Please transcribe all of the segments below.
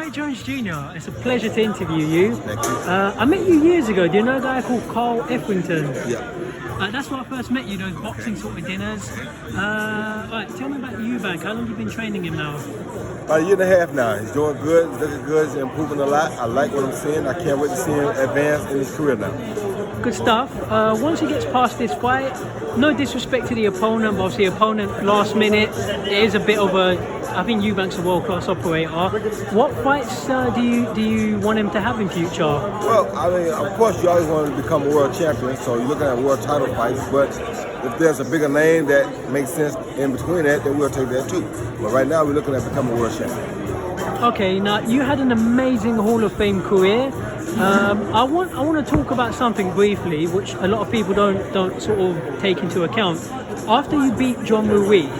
Roy Jones Jr., it's a pleasure to interview you. Thank you. I met you years ago. Do you know a guy called Carl Etherington? Yeah. That's where I first met you, those boxing sort of dinners. Right, tell me about Eubank. How long have you been training him now? About a year and a half now. He's doing good, he's looking good, he's improving a lot. I like what I'm seeing. I can't wait to see him advance in his career now. Good stuff. Once he gets past this fight, no disrespect to the opponent, but obviously the opponent last minute, it is a bit of a... I think Eubank's a world-class operator. What fights do you want him to have in future? Well, I mean, of course, you always want to become a world champion, so you're looking at world title fights, but if there's a bigger name that makes sense in between that, then we'll take that too. But right now, we're looking at becoming a world champion. Okay, now you had an amazing Hall of Fame career. I want to talk about something briefly, which a lot of people don't sort of take into account. After you beat John Ruiz,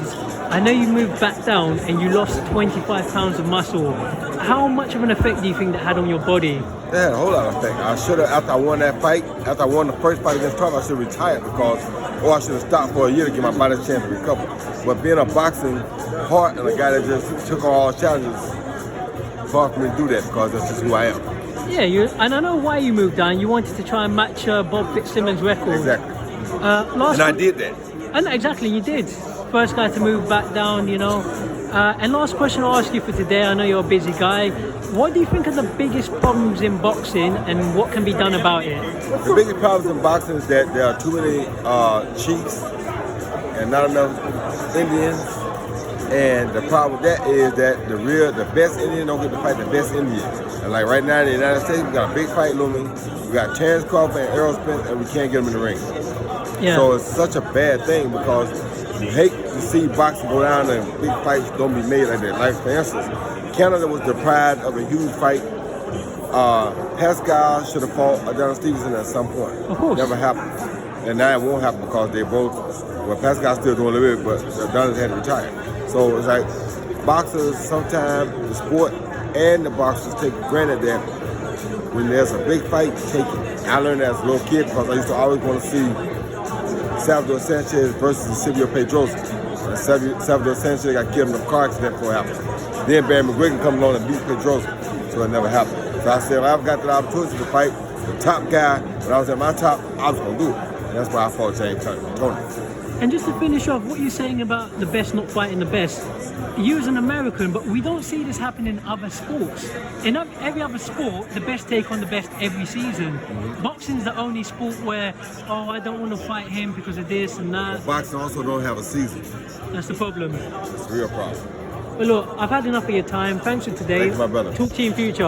I know you moved back down and you lost 25 pounds of muscle. How much of an effect do you think that had on your body? That had a whole lot of effect. I should have, after I won that fight, after I won the first fight against Trump, I should have retired or I should have stopped for a year to give my body a chance to recover. But being a boxing heart and a guy that just took on all challenges, it's hard for me to do that because that's just who I am. Yeah, and I know why you moved down. You wanted to try and match Bob Fitzsimmons' record. Exactly. And I did that. And exactly, you did. First guy to move back down, you know. And last question I'll ask you for today, I know you're a busy guy. What do you think are the biggest problems in boxing and what can be done about it? The biggest problems in boxing is that there are too many chiefs and not enough Indians. And the problem with that is that the best Indian don't get to fight the best Indian. And like right now in the United States, we got a big fight looming. We got Terrence Crawford and Errol Spence, and we can't get them in the ring. Yeah. So it's such a bad thing because you hate to see boxing go down and big fights don't be made like that. Like for instance, Canada was deprived of a huge fight. Pascal should have fought Adonis Stevenson at some point. Of course. Never happened. And now it won't happen because they both, well, Pascal's still doing a little bit, but Adonis had to retire. So it's like boxers, sometimes the sport and the boxers take granted that when there's a big fight, take it. I learned that as a little kid because I used to always want to see Salvador Sanchez versus Silvio Pedrosa. And Salvador Sanchez got killed in a car accident before it happened. Then Barry McGuigan come along and beat Pedrosa, so it never happened. So I said, well, I've got the opportunity to fight the top guy. When I was at my top, I was going to do it. And that's why I fought James Tony. And just to finish off, what you're saying about the best not fighting the best, you as an American, but we don't see this happen in other sports. In every other sport, the best take on the best every season. Boxing's the only sport where, oh, I don't want to fight him because of this and that. Boxing also don't have a season. That's the problem. It's a real problem. But look, I've had enough of your time. Thanks for today. Thanks, my brother. Talk to you in future.